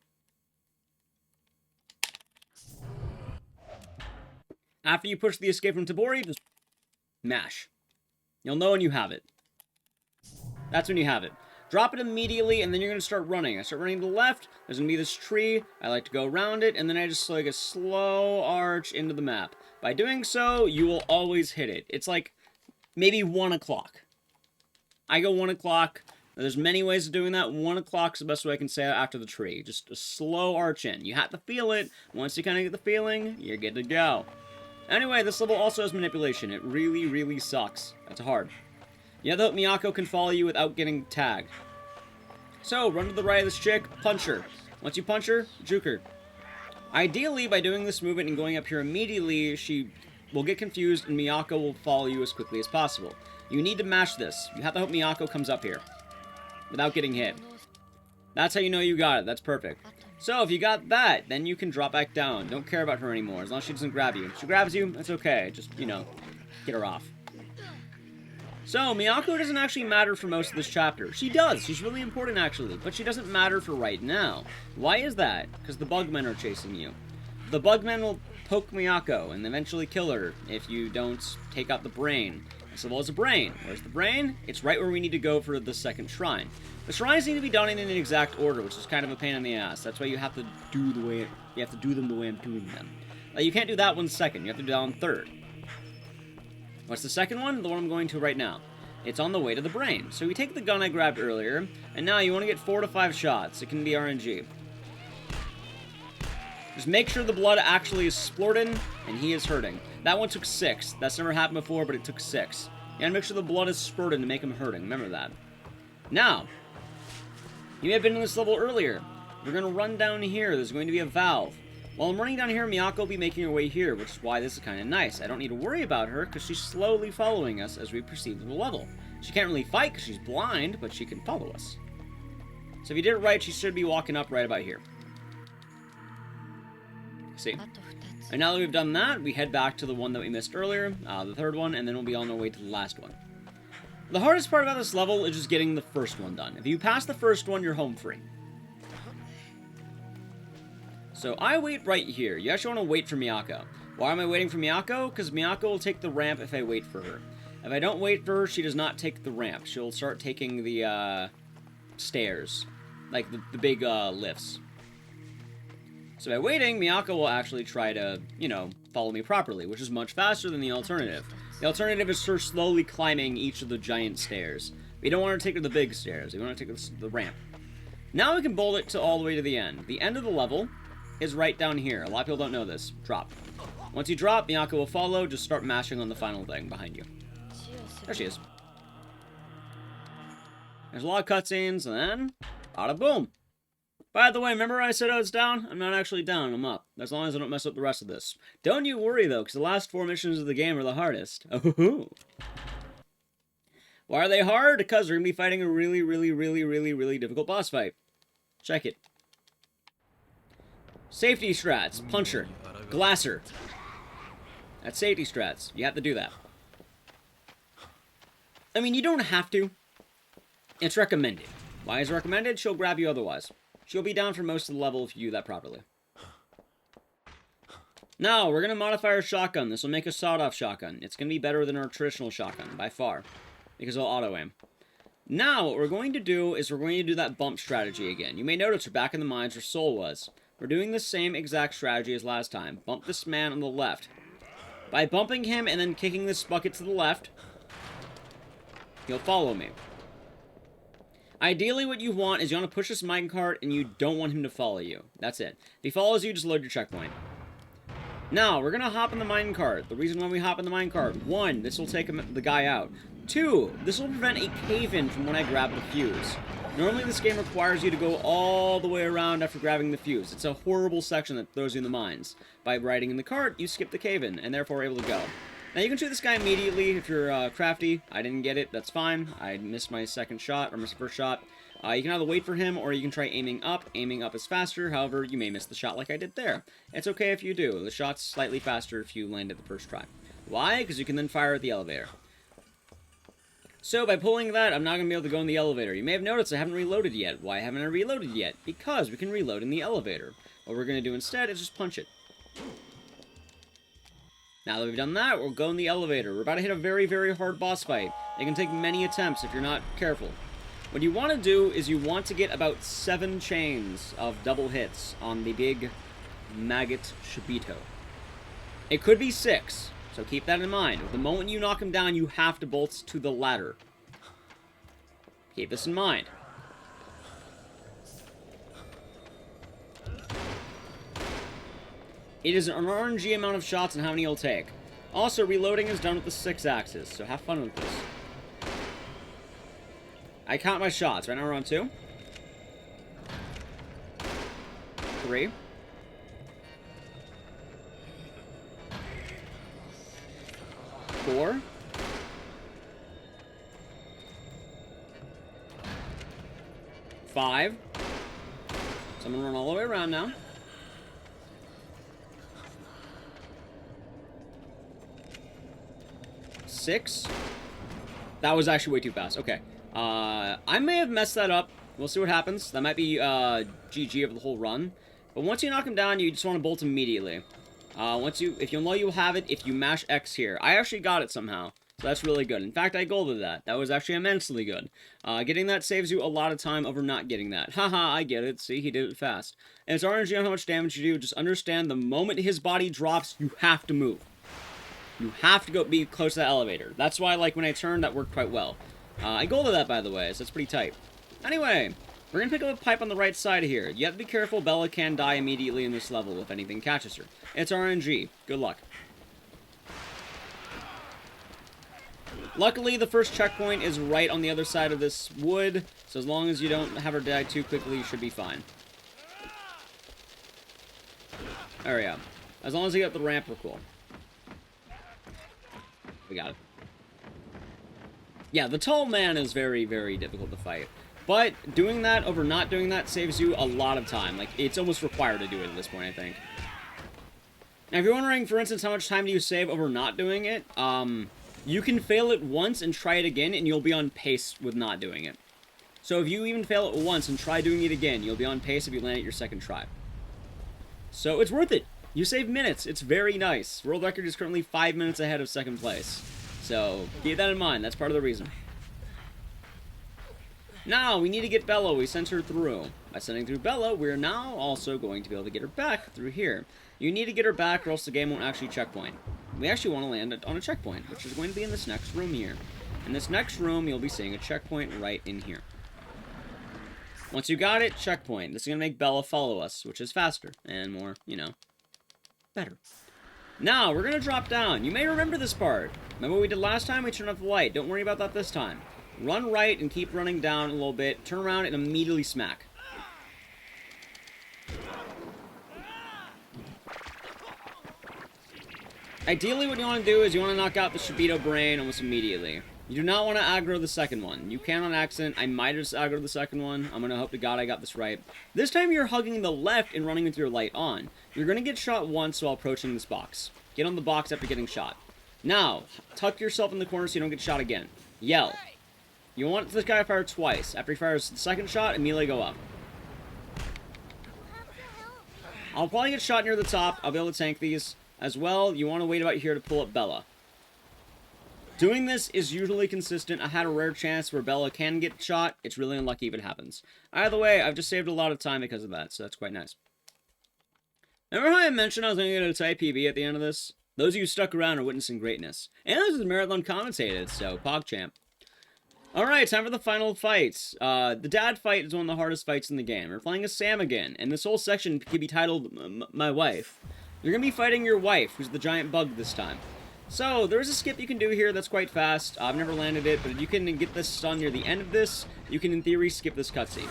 Speaker 1: After you push the escape from Tabori, just mash. You'll know when you have it. That's when you have it. Drop it immediately, and then you're going to start running. I start running to the left, there's going to be this tree, I like to go around it, and then I just like a slow arch into the map. By doing so, you will always hit it. It's like maybe 1 o'clock. I go 1 o'clock. There's many ways of doing that. 1 o'clock's the best way I can say it after the tree. Just a slow arch in. You have to feel it. Once you kind of get the feeling, you're good to go. Anyway, this level also has manipulation. It really, really sucks. That's hard. You have to hope Miyako can follow you without getting tagged. So, run to the right of this chick, punch her. Once you punch her, juke her. Ideally, by doing this movement and going up here immediately, she will get confused and Miyako will follow you as quickly as possible. You need to mash this. You have to hope Miyako comes up here without getting hit. That's how you know you got it. That's perfect. So, if you got that, then you can drop back down. Don't care about her anymore, as long as she doesn't grab you. If she grabs you, that's okay. Just, you know, get her off. So, Miyako doesn't actually matter for most of this chapter. She does. She's really important, actually. But she doesn't matter for right now. Why is that? Because the Bugmen are chasing you. The Bugmen will poke Miyako and eventually kill her if you don't take out the brain. So, well, it's a brain. Where's the brain? It's right where we need to go for the second shrine. The shrines need to be done in an exact order, which is kind of a pain in the ass. That's why you have to do them the way I'm doing them. You can't do that one second. You have to do that one third. What's the second one? The one I'm going to right now. It's on the way to the brain. So we take the gun I grabbed earlier, and now you want to get 4 to 5 shots. It can be RNG. Just make sure the blood actually is splurting, and he is hurting. That one took 6. That's never happened before, but it took 6. You gotta make sure the blood is spurting to make him hurting. Remember that. Now, you may have been in this level earlier. We're gonna run down here. There's going to be a valve. While I'm running down here, Miyako will be making her way here, which is why this is kind of nice. I don't need to worry about her, because she's slowly following us as we proceed through the level. She can't really fight, because she's blind, but she can follow us. So if you did it right, she should be walking up right about here. See? And now that we've done that, we head back to the one that we missed earlier, the third one, and then we'll be on our way to the last one. The hardest part about this level is just getting the first one done. If you pass the first one, you're home free. So I wait right here. You actually want to wait for Miyako. Why am I waiting for Miyako? Because Miyako will take the ramp if I wait for her. If I don't wait for her, she does not take the ramp. She'll start taking the stairs. Like the big lifts. So by waiting, Miyako will actually try to, you know, follow me properly, which is much faster than the alternative. The alternative is her slowly climbing each of the giant stairs. We don't want her to take her to the big stairs. We want her to take the ramp. Now we can bolt it all the way to the end. The end of the level is right down here. A lot of people don't know this. Drop. Once you drop, Miyako will follow. Just start mashing on the final thing behind you. There she is. There's a lot of cutscenes, and then, bada boom. By the way, remember I said I was down? I'm not actually down, I'm up. As long as I don't mess up the rest of this. Don't you worry, though, because the last 4 missions of the game are the hardest. Oh. Why are they hard? Because we're going to be fighting a really, really, really, really, really difficult boss fight. Check it. Safety strats. Puncher. Glasser. That's safety strats. You have to do that. I mean, you don't have to. It's recommended. Why is it recommended? She'll grab you otherwise. She'll be down for most of the level if you do that properly. Now, we're going to modify our shotgun. This will make a sawed-off shotgun. It's going to be better than our traditional shotgun, by far. Because it'll auto-aim. Now, what we're going to do is we're going to do that bump strategy again. You may notice we're back in the mines where Soul was. We're doing the same exact strategy as last time. Bump this man on the left. By bumping him and then kicking this bucket to the left, he'll follow me. Ideally, what you want is you want to push this minecart and you don't want him to follow you. That's it. If he follows you, just load your checkpoint. Now, we're going to hop in the minecart. The reason why we hop in the minecart, 1, this will take the guy out. 2, this will prevent a cave-in from when I grab the fuse. Normally, this game requires you to go all the way around after grabbing the fuse. It's a horrible section that throws you in the mines. By riding in the cart, you skip the cave-in, and therefore are able to go. Now, you can shoot this guy immediately if you're crafty. I didn't get it, that's fine. I missed my second shot, or missed the first shot. You can either wait for him, or you can try aiming up. Aiming up is faster, however, you may miss the shot like I did there. It's okay if you do. The shot's slightly faster if you land it the first try. Why? Because you can then fire at the elevator. So, by pulling that, I'm not going to be able to go in the elevator. You may have noticed I haven't reloaded yet. Why haven't I reloaded yet? Because we can reload in the elevator. What we're going to do instead is just punch it. Now that we've done that, we'll go in the elevator. We're about to hit a very, very hard boss fight. It can take many attempts if you're not careful. What you want to do is you want to get about 7 chains of double hits on the big maggot Shibito. It could be 6, so keep that in mind. The moment you knock him down, you have to bolt to the ladder. Keep this in mind. It is an RNG amount of shots and how many you'll take. Also, reloading is done with the 6-axis, so have fun with this. I count my shots. Right now we're on 2. 3. 4. 5. So I'm gonna run all the way around now. 6. That was actually way too fast. Okay. I may have messed that up. We'll see what happens. That might be GG of the whole run. But once you knock him down, you just want to bolt immediately. If you know you have it, if you mash X here. I actually got it somehow. So that's really good. In fact, I golded that. That was actually immensely good. Getting that saves you a lot of time over not getting that. Haha, I get it. See, he did it fast. And it's RNG on how much damage you do. Just understand the moment his body drops, you have to move. You have to be close to the elevator. That's why, like, when I turned, that worked quite well. I golded that, by the way, so it's pretty tight. Anyway, we're going to pick up a pipe on the right side here. You have to be careful. Bella can die immediately in this level if anything catches her. It's RNG. Good luck. Luckily, the first checkpoint is right on the other side of this wood, so as long as you don't have her die too quickly, you should be fine. There we go. As long as you get the ramp, we're cool. We got it. Yeah, the tall man is very, very difficult to fight. But doing that over not doing that saves you a lot of time. Like, it's almost required to do it at this point, I think. Now, if you're wondering, for instance, how much time do you save over not doing it, you can fail it once and try it again, and you'll be on pace with not doing it. So if you even fail it once and try doing it again, you'll be on pace if you land it your second try. So it's worth it. You save minutes. It's very nice. World record is currently 5 minutes ahead of second place. So, keep that in mind. That's part of the reason. Now, we need to get Bella. We sent her through. By sending through Bella, we're now also going to be able to get her back through here. You need to get her back or else the game won't actually checkpoint. We actually want to land on a checkpoint, which is going to be in this next room here. In this next room, you'll be seeing a checkpoint right in here. Once you got it, checkpoint. This is going to make Bella follow us, which is faster and more, you know, better. Now, we're going to drop down. You may remember this part. Remember what we did last time? We turned off the light. Don't worry about that this time. Run right and keep running down a little bit. Turn around and immediately smack. Ideally, what you want to do is you want to knock out the Shibito brain almost immediately. You do not want to aggro the second one. You can on accident. I might have just aggroed the second one. I'm going to hope to God I got this right. This time you're hugging the left and running with your light on. You're going to get shot once while approaching this box. Get on the box after getting shot. Now, tuck yourself in the corner so you don't get shot again. Yell. You want this guy to fire twice. After he fires the second shot, immediately go up. I'll probably get shot near the top. I'll be able to tank these. As well, you want to wait about here to pull up Bella. Doing this is usually consistent. I had a rare chance where Bella can get shot. It's really unlucky if it happens. Either way, I've just saved a lot of time because of that, so that's quite nice. Remember how I mentioned I was going to get a tight PB at the end of this? Those of you stuck around are witnessing greatness. And this is marathon commentated, so PogChamp. Alright, time for the final fights. The dad fight is one of the hardest fights in the game. We're playing as Sam again, and this whole section could be titled My Wife. You're going to be fighting your wife, who's the giant bug this time. So, there's a skip you can do here that's quite fast. I've never landed it, but if you can get this stun near the end of this, you can, in theory, skip this cutscene.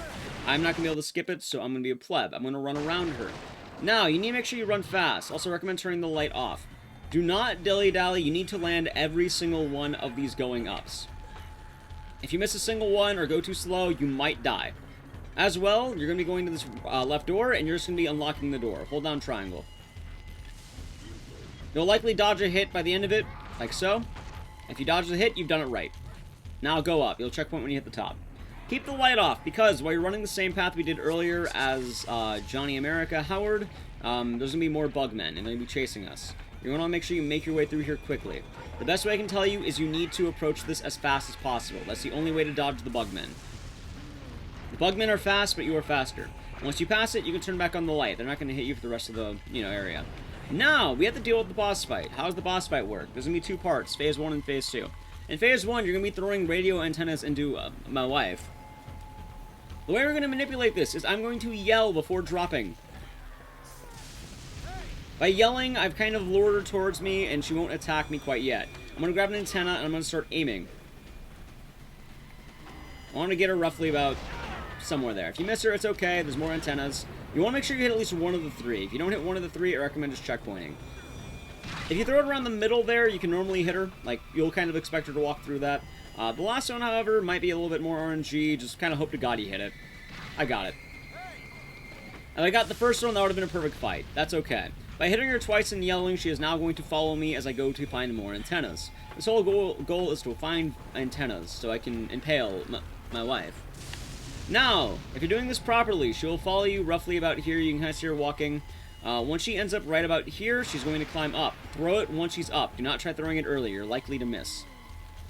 Speaker 1: I'm not going to be able to skip it, so I'm going to be a pleb. I'm going to run around her. Now, you need to make sure you run fast. Also recommend turning the light off. Do not dilly-dally. You need to land every single one of these going ups. If you miss a single one or go too slow, you might die. As well, you're going to be going to this left door, and you're just going to be unlocking the door. Hold down triangle. You'll likely dodge a hit by the end of it, like so. If you dodge the hit, you've done it right. Now go up. You'll checkpoint when you hit the top. Keep the light off, because while you're running the same path we did earlier as Johnny America Howard, there's going to be more bugmen, and they're going to be chasing us. You're going to make sure you make your way through here quickly. The best way I can tell you is you need to approach this as fast as possible. That's the only way to dodge the bugmen. The bugmen are fast, but you are faster. Once you pass it, you can turn back on the light. They're not going to hit you for the rest of the, area. Now, we have to deal with the boss fight. How does the boss fight work? There's going to be two parts, Phase 1 and Phase 2. In Phase 1, you're going to be throwing radio antennas into my wife. The way we're going to manipulate this is I'm going to yell before dropping. By yelling, I've kind of lured her towards me, and she won't attack me quite yet. I'm going to grab an antenna, and I'm going to start aiming. I want to get her roughly about somewhere there. If you miss her, it's okay. There's more antennas. You want to make sure you hit at least one of the three. If you don't hit one of the three, I recommend just checkpointing. If you throw it around the middle there, you can normally hit her. Like, you'll kind of expect her to walk through that. The last one, however, might be a little bit more RNG. Just kind of hope to God you hit it. I got it. If I got the first one, that would have been a perfect fight. That's okay. By hitting her twice and yelling, she is now going to follow me as I go to find more antennas. This whole goal is to find antennas so I can impale my wife. Now, if you're doing this properly, she will follow you roughly about here. You can kind of see her walking. Once she ends up right about here, she's going to climb up. Throw it once she's up. Do not try throwing it early. You're likely to miss.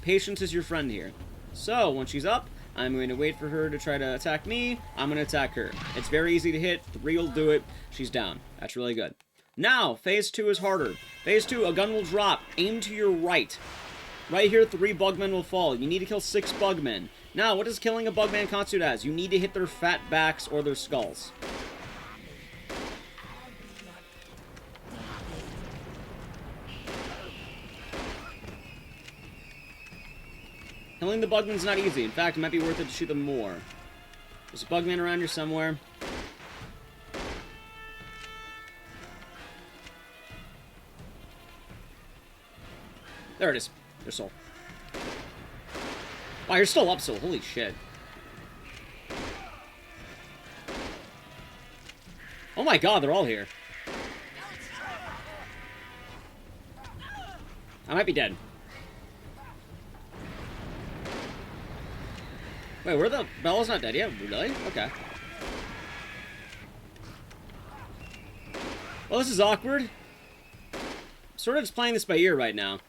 Speaker 1: Patience is your friend here. So, once she's up, I'm going to wait for her to try to attack me. I'm going to attack her. It's very easy to hit. 3 will do it. She's down. That's really good. Now, Phase 2 is harder. Phase 2, a gun will drop. Aim to your right. Right here, 3 bugmen will fall. You need to kill 6 bugmen. Now, what does killing a bugman constitute as? You need to hit their fat backs or their skulls. Killing the bugman's not easy. In fact, it might be worth it to shoot them more. There's a bugman around here somewhere. There it is. Their soul. Wow, you're still up, Soul. Holy shit. Oh my god, they're all here. I might be dead. Wait, where the... Bella's not dead yet? Really? Okay. Well, this is awkward. I'm sort of just playing this by ear right now.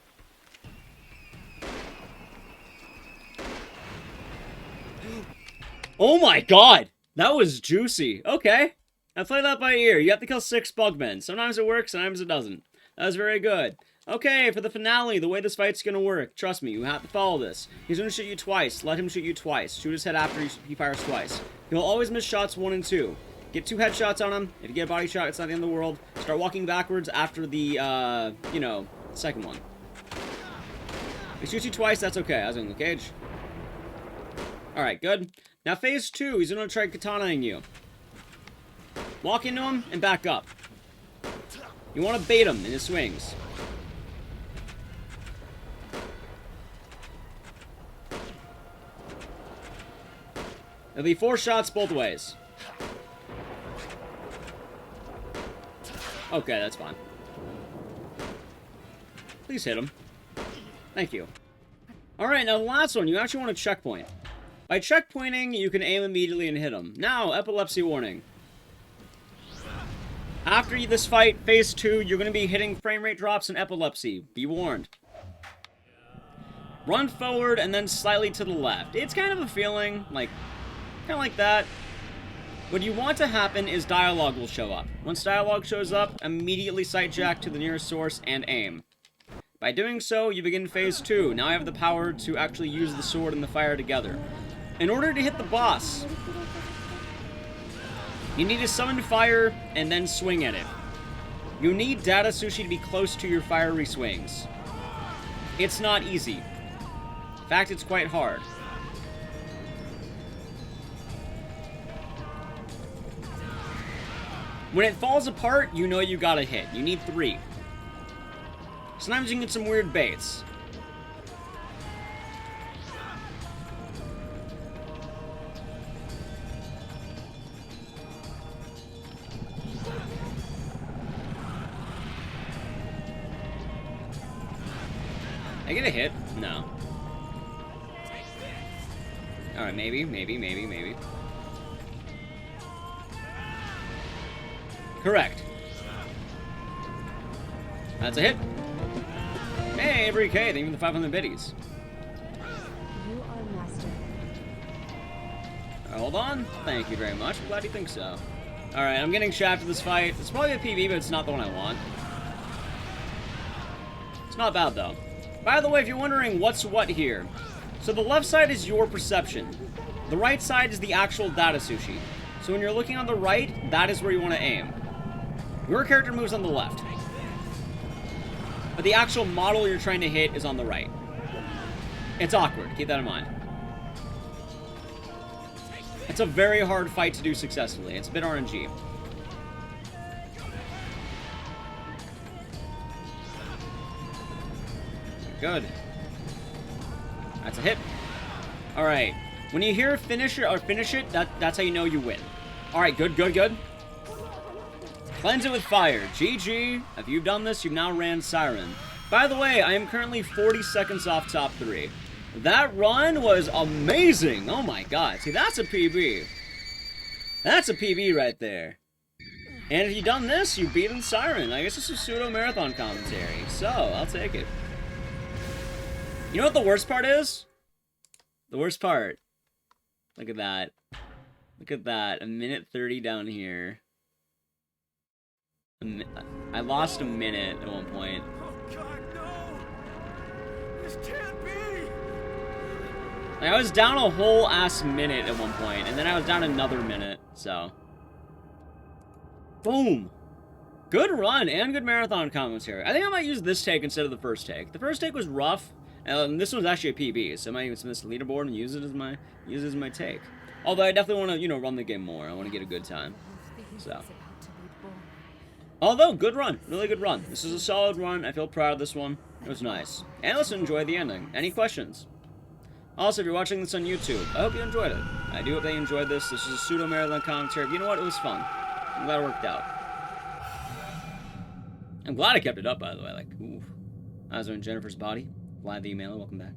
Speaker 1: Oh my god! That was juicy. Okay. I played that by ear. You have to kill 6 bugmen. Sometimes it works, sometimes it doesn't. That was very good. Okay, for the finale, the way this fight's gonna work, trust me, you have to follow this. He's gonna shoot you twice. Let him shoot you twice. Shoot his head after he fires twice. He'll always miss shots 1 and 2. Get 2 headshots on him. If you get a body shot, it's not the end of the world. Start walking backwards after the, you know, second one. If he shoots you twice, that's okay. I was in the cage. Alright, good. Now, phase 2, he's gonna try katanaing you. Walk into him and back up. You want to bait him in his swings. There'll be 4 shots both ways. Okay, that's fine. Please hit him. Thank you. Alright, now the last one, you actually want to checkpoint. By checkpointing, you can aim immediately and hit him. Now, epilepsy warning. After this fight, phase 2, you're going to be hitting frame rate drops and epilepsy. Be warned. Run forward and then slightly to the left. It's kind of a feeling, like, kind of like that. What you want to happen is dialogue will show up. Once dialogue shows up, immediately sight jack to the nearest source and aim. By doing so, you begin phase 2. Now I have the power to actually use the sword and the fire together. In order to hit the boss, you need to summon fire and then swing at it. You need Data Sushi to be close to your fiery swings. It's not easy. In fact, it's quite hard. When it falls apart, you know you gotta hit. You need 3. Sometimes you can get some weird baits. I get a hit? No. Alright, maybe. Correct. That's a hit. Hey, every K, thank you for the 500 biddies.
Speaker 3: You are master.
Speaker 1: Hold on. Thank you very much. I'm glad you think so. Alright, I'm getting shafted this fight. It's probably a PB, but it's not the one I want. It's not bad, though. By the way, if you're wondering what's what here, so the left side is your perception. The right side is the actual Data Sushi. So when you're looking on the right, that is where you want to aim. Your character moves on the left. But the actual model you're trying to hit is on the right. It's awkward. Keep that in mind. It's a very hard fight to do successfully. It's a bit RNG. Good. That's a hit. Alright. When you hear finish it, that's how you know you win. Alright, good. Cleanse it with fire. GG. If you've done this, you've now ran Siren. By the way, I am currently 40 seconds off top 3. That run was amazing. Oh my god. See, that's a PB. That's a PB right there. And if you've done this, you've beaten Siren. I guess this is pseudo-marathon commentary. So, I'll take it. You know what the worst part is? The worst part. Look at that. Look at that. 1:30 down here. I lost a minute at one point.
Speaker 2: Oh God, no! This can't be!
Speaker 1: Like, I was down a whole ass minute at one point, and then I was down another minute, so. Boom! Good run and good marathon commentary. I think I might use this take instead of the first take. The first take was rough, and this one's actually a PB, so I might even submit this to leaderboard and use it as my take. Although I definitely want to, you know, run the game more. I want to get a good time. So. Although, good run. Really good run. This is a solid run. I feel proud of this one. It was nice. And let's enjoy the ending. Any questions? Also, if you're watching this on YouTube, I hope you enjoyed it. I do hope they enjoyed this. This is a pseudo-marathon commentary. But you know what? It was fun. I'm glad it worked out. I'm glad I kept it up, by the way. Like, ooh. I was on Jennifer's body. Glad the email. Welcome back.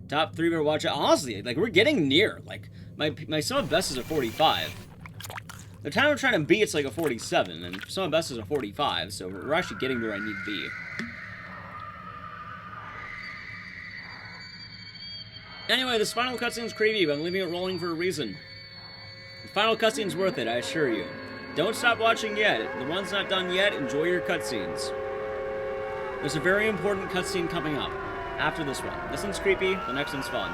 Speaker 1: Top 3 we're watching. Honestly, like, we're getting near. Like, my sub best is at 45. The time I'm trying to beat, it's like a 47, and some of best is a 45, so we're actually getting where I need to be. Anyway, this final cutscene's creepy, but I'm leaving it rolling for a reason. The final cutscene's worth it, I assure you. Don't stop watching yet. The one's not done yet, enjoy your cutscenes. There's a very important cutscene coming up after this one. This one's creepy, the next one's fun.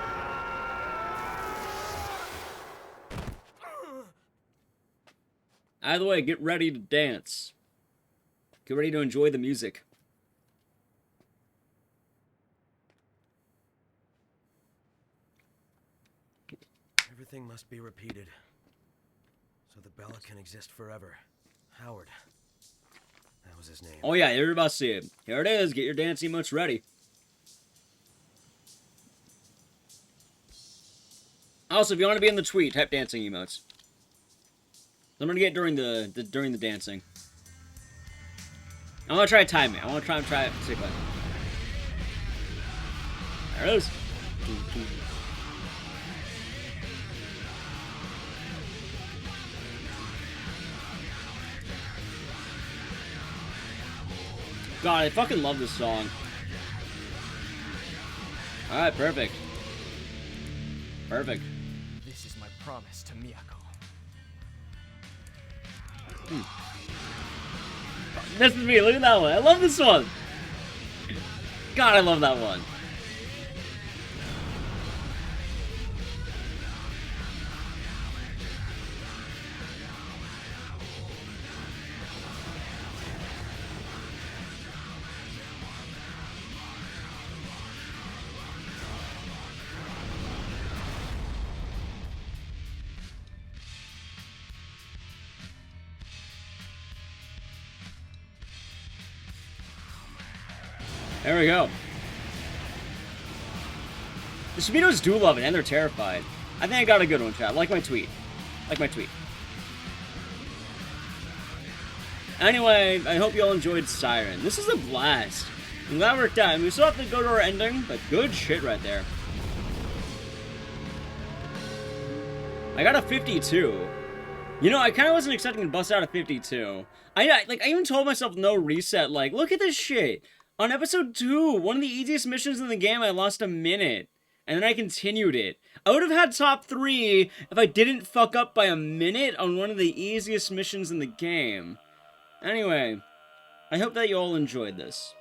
Speaker 1: Either way, get ready to dance. Get ready to enjoy the music.
Speaker 2: Everything must be repeated, so the Bella can exist forever. Howard. That was his name.
Speaker 1: Oh yeah, you're about to see it. Here it is. Get your dance emotes ready. Also, if you want to be in the tweet, type dancing emotes. I'm gonna get during the dancing. I want to try to time it. I want to try it sequence. There it is. God, I fucking love this song. Alright, perfect. Perfect.
Speaker 4: This is my promise to Miyako.
Speaker 1: This is me, look at that one. I love this one. God, I love that one. There we go. The Speedos do love it, and they're terrified. I think I got a good one, chat. Like my tweet. Like my tweet. Anyway, I hope you all enjoyed Siren. This is a blast. I'm glad it worked out. I mean, we still have to go to our ending, but good shit right there. I got a 52. You know, I kind of wasn't expecting to bust out a 52. I even told myself no reset. Like, look at this shit. On episode 2, one of the easiest missions in the game, I lost a minute. And then I continued it. I would have had top 3 if I didn't fuck up by a minute on one of the easiest missions in the game. Anyway, I hope that you all enjoyed this.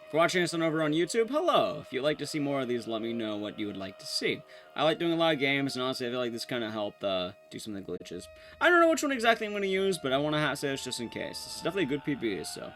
Speaker 1: If you're watching this on over on YouTube, hello. If you'd like to see more of these, let me know what you would like to see. I like doing a lot of games, and honestly, I feel like this kind of helped do some of the glitches. I don't know which one exactly I'm going to use, but I want to say this just in case. It's definitely a good PB, so...